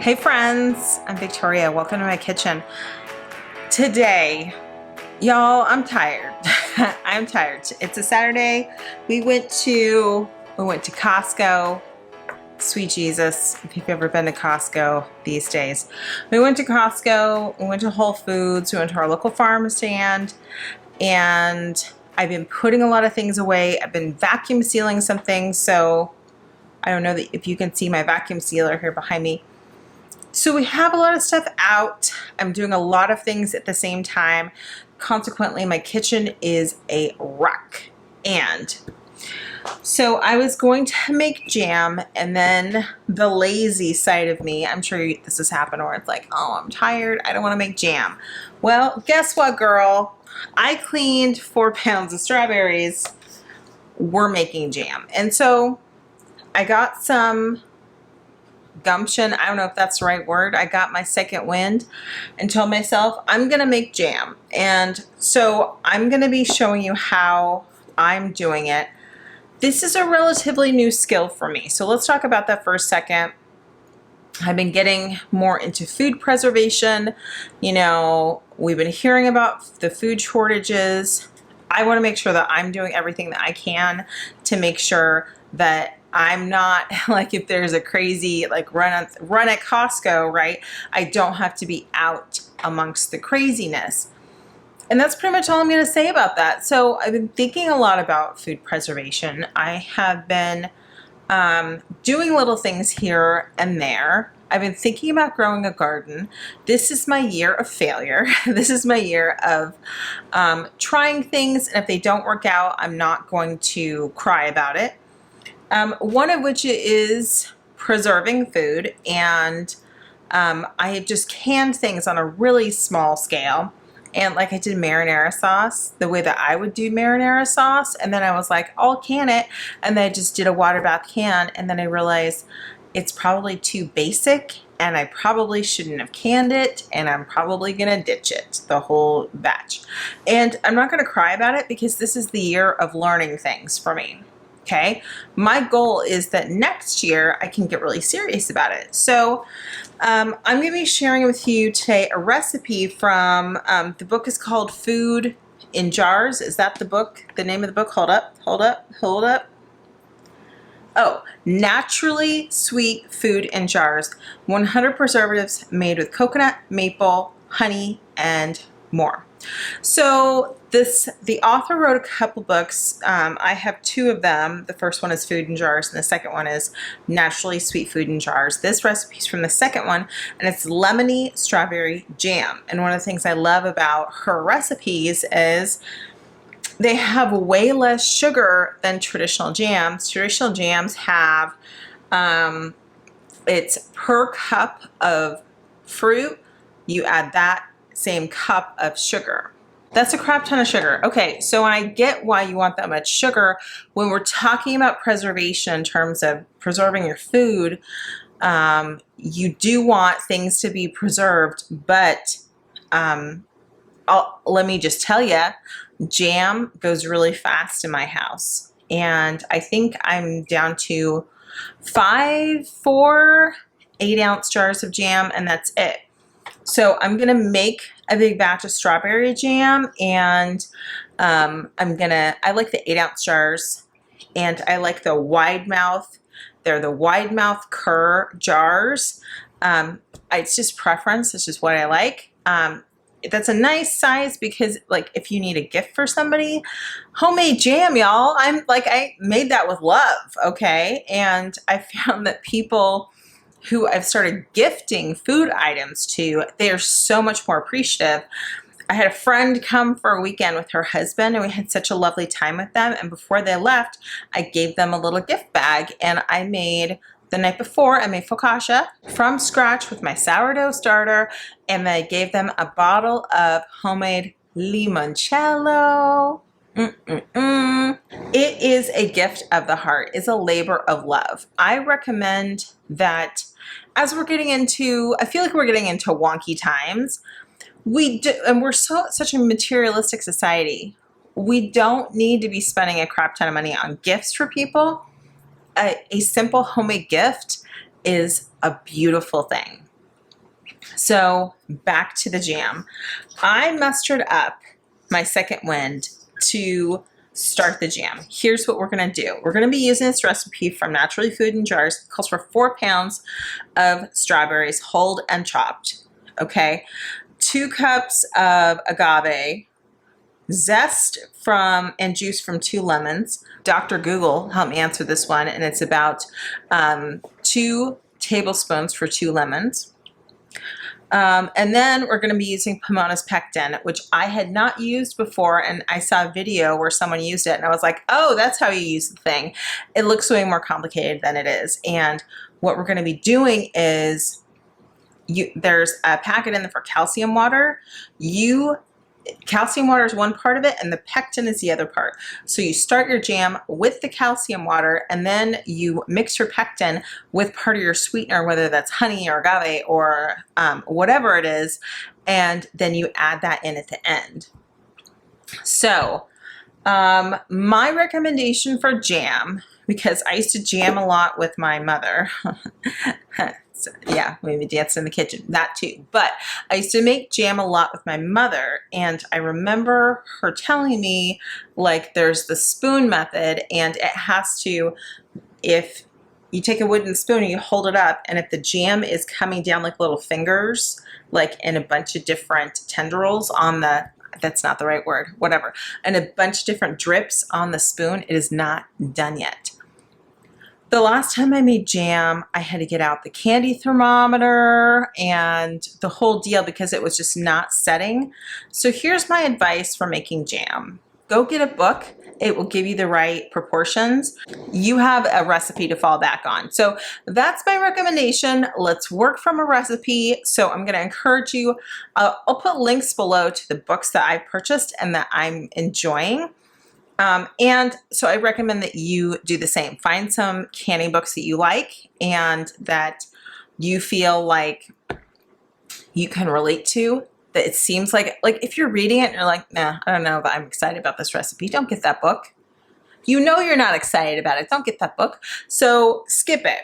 Hey friends, I'm Victoria. Welcome to my kitchen. Today, y'all, I'm tired. I'm tired. It's a Saturday. We went to Costco. Sweet Jesus, if you've ever been to Costco these days. We went to Costco, we went to Whole Foods, we went to our local farm stand, and I've been putting a lot of things away. I've been vacuum sealing some things, so I don't know if you can see my vacuum sealer here behind me. So we have a lot of stuff out. I'm doing a lot of things at the same time. Consequently, my kitchen is a wreck. And so I was going to make jam, and then the lazy side of me, I'm sure this has happened where it's like, oh, I'm tired, I don't want to make jam. Well, guess what, girl? I cleaned 4 pounds of strawberries. We're making jam. And so I got some gumption, I don't know if that's the right word. I got my second wind and told myself I'm gonna make jam. And so I'm gonna be showing you how I'm doing it. This is a relatively new skill for me, so let's talk about that for a second. I've been getting more into food preservation. You know, we've been hearing about the food shortages. I want to make sure that I'm doing everything that I can to make sure that I'm not, like, if there's a crazy like run at Costco, right? I don't have to be out amongst the craziness. And that's pretty much all I'm going to say about that. So I've been thinking a lot about food preservation. I have been doing little things here and there. I've been thinking about growing a garden. This is my year of failure. This is my year of trying things, and if they don't work out, I'm not going to cry about it. One of which is preserving food, and I had just canned things on a really small scale. And like I did marinara sauce, the way that I would do marinara sauce, and then I was like, I'll can it, and then I just did a water bath can, and then I realized it's probably too basic, and I probably shouldn't have canned it, and I'm probably gonna ditch it, the whole batch. And I'm not gonna cry about it because this is the year of learning things for me. Okay, my goal is that next year I can get really serious about it. So I'm going to be sharing with you today a recipe from, the book is called Food in Jars. Is that the book? The name of the book? Hold up, hold up, hold up. Oh, Naturally Sweet Food in Jars. 100 preservatives made with coconut, maple, honey, and more. So the author wrote a couple books. I have 2 of them. The first one is Food in Jars, and the second one is Naturally Sweet Food in Jars. This recipe is from the second one, and it's lemony strawberry jam. And one of the things I love about her recipes is they have way less sugar than traditional jams. Traditional jams have, it's per cup of fruit, you add that same cup of sugar. That's a crap ton of sugar. Okay, so I get why you want that much sugar. When we're talking about preservation in terms of preserving your food, you do want things to be preserved, but let me just tell you, jam goes really fast in my house. And I think I'm down to 4 8-ounce jars of jam, and that's it. So I'm gonna make a big batch of strawberry jam, and I like the 8-ounce jars, and I like the wide mouth. They're the wide mouth Kerr jars. It's just preference, it's just what I like. That's a nice size because, like, if you need a gift for somebody, homemade jam, y'all. I made that with love, okay? And I found that people who I've started gifting food items to, they are so much more appreciative. I had a friend come for a weekend with her husband, and we had such a lovely time with them. And before they left, I gave them a little gift bag, and the night before, I made focaccia from scratch with my sourdough starter, and I gave them a bottle of homemade limoncello. It is a gift of the heart. It's a labor of love. I recommend that as we're getting into, I feel like we're getting into wonky times. And we're such a materialistic society. We don't need to be spending a crap ton of money on gifts for people. A simple homemade gift is a beautiful thing. So back to the jam. I mustered up my second wind to start the jam. Here's what we're gonna do. We're gonna be using this recipe from Naturally Food in Jars. It calls for 4 pounds of strawberries, whole and chopped, okay? 2 cups of agave, zest from and juice from 2 lemons. Dr. Google helped me answer this one, and it's about 2 tablespoons for 2 lemons. And then we're going to be using Pomona's pectin, which I had not used before, and I saw a video where someone used it, and I was like, oh, that's how you use the thing. It looks way more complicated than it is. And what we're going to be doing is there's a packet in there for calcium water. Calcium water is one part of it, and the pectin is the other part. So you start your jam with the calcium water, and then you mix your pectin with part of your sweetener, whether that's honey or agave or whatever it is, and then you add that in at the end. So my recommendation for jam, because I used to jam a lot with my mother. So, yeah, we would dance in the kitchen, that too. But I used to make jam a lot with my mother, and I remember her telling me, like, there's the spoon method, and it has to, if you take a wooden spoon and you hold it up, and if the jam is coming down like little fingers, like in a bunch of different tendrils on the, that's not the right word, whatever, and a bunch of different drips on the spoon, it is not done yet. The last time I made jam, I had to get out the candy thermometer and the whole deal because it was just not setting. So here's my advice for making jam. Go get a book. It will give you the right proportions. You have a recipe to fall back on. So that's my recommendation. Let's work from a recipe. So I'm going to encourage you. I'll put links below to the books that I purchased and that I'm enjoying. And so I recommend that you do the same. Find some canning books that you like and that you feel like you can relate to, that it seems like if you're reading it and you're like, nah, I don't know that I'm excited about this recipe, don't get that book. You know you're not excited about it, don't get that book. So skip it.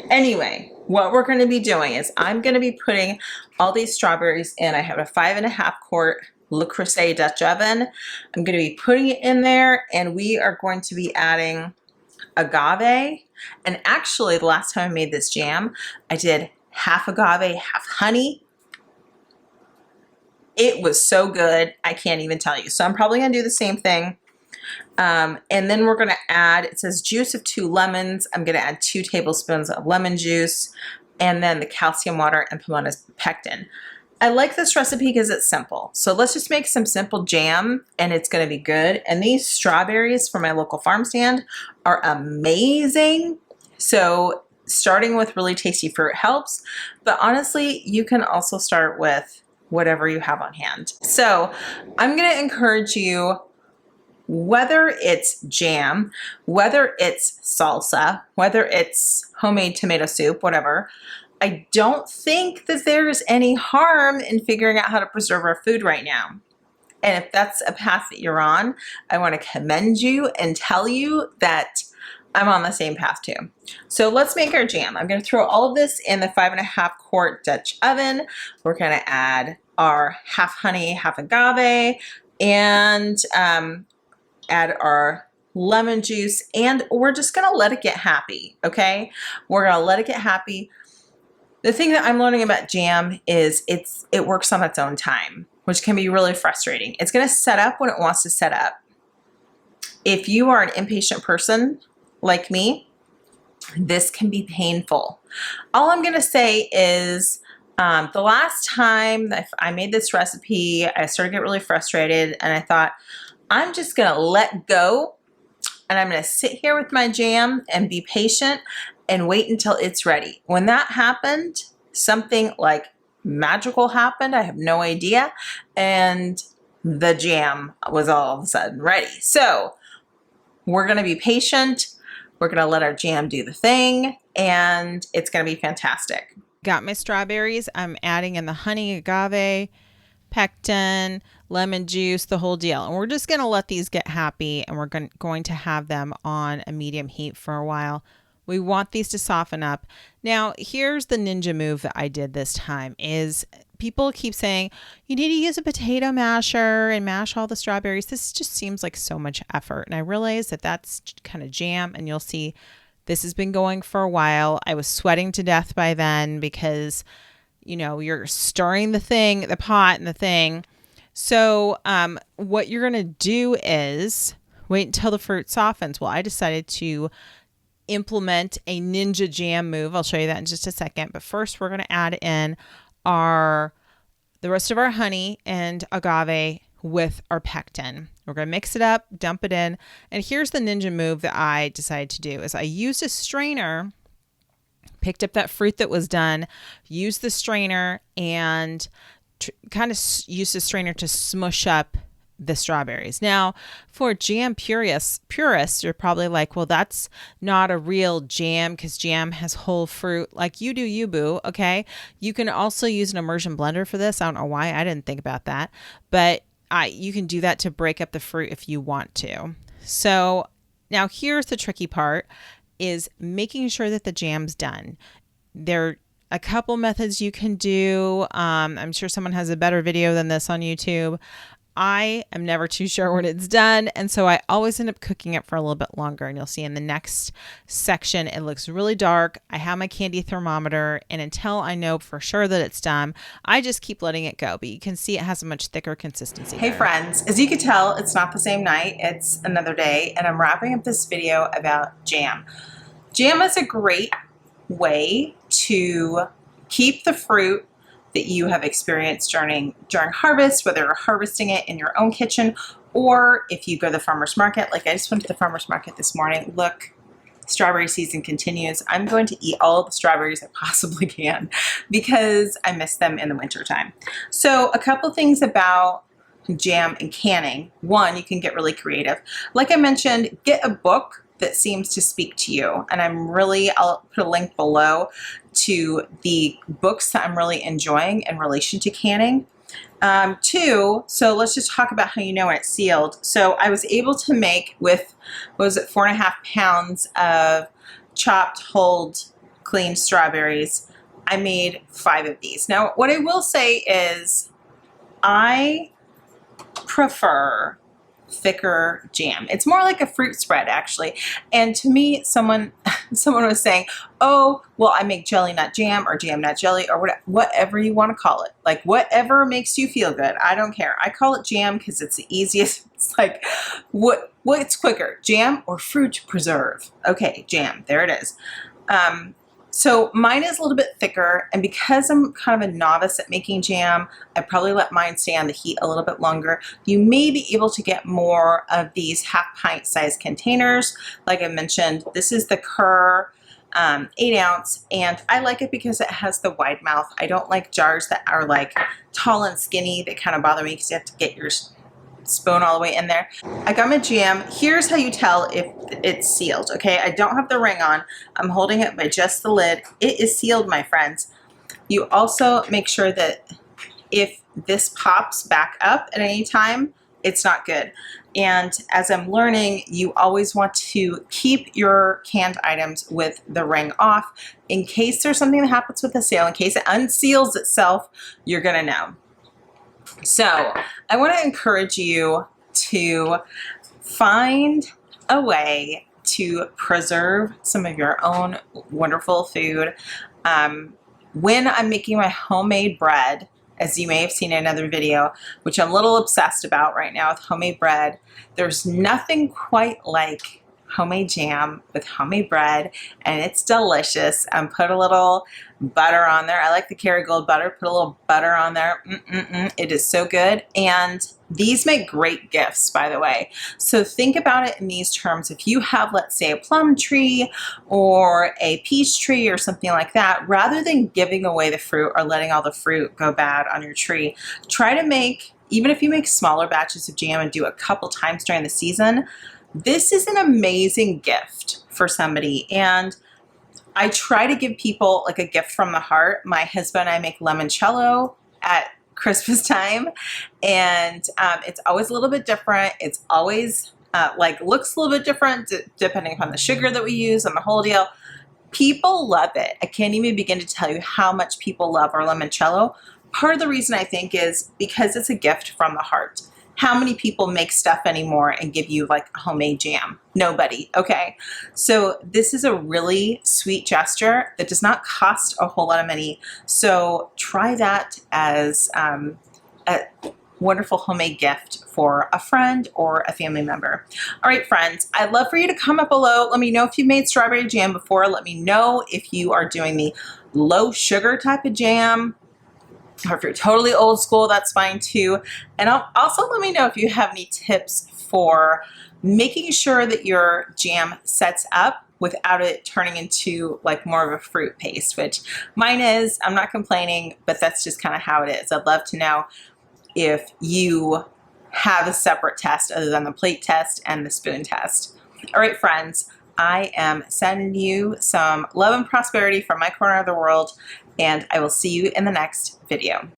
Anyway, what we're going to be doing is I'm going to be putting all these strawberries in. I have a 5.5 quart Le Creuset Dutch oven. I'm going to be putting it in there, and we are going to be adding agave. And actually, the last time I made this jam, I did half agave, half honey. It was so good, I can't even tell you. So I'm probably going to do the same thing. And then we're going to add, it says juice of 2 lemons. I'm going to add 2 tablespoons of lemon juice, and then the calcium water and Pomona's pectin. I like this recipe because it's simple. So let's just make some simple jam and it's going to be good. And these strawberries from my local farm stand are amazing. So starting with really tasty fruit helps, but honestly, you can also start with whatever you have on hand. So I'm going to encourage you, whether it's jam, whether it's salsa, whether it's homemade tomato soup, whatever, I don't think that there's any harm in figuring out how to preserve our food right now. And if that's a path that you're on, I want to commend you and tell you that I'm on the same path too. So let's make our jam. I'm going to throw all of this in the 5.5 quart Dutch oven. We're going to add our half honey, half agave, and add our lemon juice, and we're just going to let it get happy, okay? We're going to let it get happy. The thing that I'm learning about jam is it works on its own time, which can be really frustrating. It's going to set up when it wants to set up. If you are an impatient person like me, this can be painful. All I'm going to say is the last time that I made this recipe, I started to get really frustrated, and I thought, I'm just going to let go, and I'm going to sit here with my jam and be patient and wait until it's ready. When that happened, something like magical happened. I have no idea. And the jam was all of a sudden ready. So we're going to be patient. We're going to let our jam do the thing, and it's going to be fantastic. Got my strawberries. I'm adding in the honey, agave, pectin, lemon juice, the whole deal. And we're just going to let these get happy, and we're going to have them on a medium heat for a while. We want these to soften up. Now, here's the ninja move that I did this time is people keep saying, you need to use a potato masher and mash all the strawberries. This just seems like so much effort. And I realize that that's kind of jam, and you'll see this has been going for a while. I was sweating to death by then because, you know, you're stirring the pot and the thing. So what you're going to do is wait until the fruit softens. Well, I decided to implement a ninja jam move. I'll show you that in just a second. But first, we're going to add in the rest of our honey and agave with our pectin. We're going to mix it up, dump it in. And here's the ninja move that I decided to do is I used a strainer, picked up that fruit that was done, used the strainer, and kind of used the strainer to smush up the strawberries. Now, for jam purists, you're probably like, well, that's not a real jam because jam has whole fruit. Like you do, you boo. Okay. You can also use an immersion blender for this. I don't know why I didn't think about that, but you can do that to break up the fruit if you want to. So now here's the tricky part is making sure that the jam's done. There are a couple methods you can do. I'm sure someone has a better video than this on YouTube. I am never too sure when it's done, and so I always end up cooking it for a little bit longer, and you'll see in the next section it looks really dark. I have my candy thermometer, and until I know for sure that it's done, I just keep letting it go, but you can see it has a much thicker consistency. Hey friends, as you can tell, it's not the same night, it's another day, and I'm wrapping up this video about jam. Jam is a great way to keep the fruit that you have experienced during harvest, whether you're harvesting it in your own kitchen or if you go to the farmer's market. Like I just went to the farmer's market this morning. Look, strawberry season continues. I'm going to eat all the strawberries I possibly can because I miss them in the winter time. So a couple things about jam and canning. One, you can get really creative. Like I mentioned, get a book that seems to speak to you. And I'll put a link below to the books that I'm really enjoying in relation to canning. Two, so let's just talk about how you know when it's sealed. So I was able to make with, what was it, 4.5 pounds of chopped, hulled, clean strawberries. I made 5 of these. Now, what I will say is I prefer thicker jam. It's more like a fruit spread actually. And to me, someone was saying, oh, well, I make jelly nut jam or jam nut jelly or whatever you want to call it. Like whatever makes you feel good. I don't care. I call it jam because it's the easiest. It's like, what's quicker, jam or fruit preserve? Okay, jam, there it is. So mine is a little bit thicker, and because I'm kind of a novice at making jam, I probably let mine stay on the heat a little bit longer. You may be able to get more of these 1/2 pint size containers. Like I mentioned, this is the Kerr 8 ounce, and I like it because it has the wide mouth. I don't like jars that are like tall and skinny. They kind of bother me because you have to get your spoon all the way in there. I got my jam. Here's how you tell if it's sealed, okay? I don't have the ring on. I'm holding it by just the lid. It is sealed, my friends. You also make sure that if this pops back up at any time, it's not good. And as I'm learning, you always want to keep your canned items with the ring off in case there's something that happens with the sale. In case it unseals itself, you're gonna know. So I want to encourage you to find a way to preserve some of your own wonderful food. When I'm making my homemade bread, as you may have seen in another video, which I'm a little obsessed about right now with homemade bread, there's nothing quite like homemade jam with homemade bread, and it's delicious. Put a little butter on there. I like the Kerrygold butter. Put a little butter on there. It is so good. And these make great gifts, by the way. So think about it in these terms. If you have, let's say, a plum tree or a peach tree or something like that, rather than giving away the fruit or letting all the fruit go bad on your tree, try to make, even if you make smaller batches of jam and do a couple times during the season, this is an amazing gift for somebody. And I try to give people like a gift from the heart. My husband and I make limoncello at Christmas time, and it's always a little bit different. It's always like looks a little bit different depending upon the sugar that we use and the whole deal. People love it. I can't even begin to tell you how much people love our limoncello. Part of the reason I think is because it's a gift from the heart. How many people make stuff anymore and give you like a homemade jam? Nobody, okay? So this is a really sweet gesture that does not cost a whole lot of money. So try that as a wonderful homemade gift for a friend or a family member. All right, friends, I'd love for you to comment below. Let me know if you made strawberry jam before. Let me know if you are doing the low sugar type of jam, or if you're totally old school, that's fine too. And also let me know if you have any tips for making sure that your jam sets up without it turning into like more of a fruit paste, which mine is. I'm not complaining, but that's just kind of how it is. I'd love to know if you have a separate test other than the plate test and the spoon test. All right, friends, I am sending you some love and prosperity from my corner of the world, and I will see you in the next video.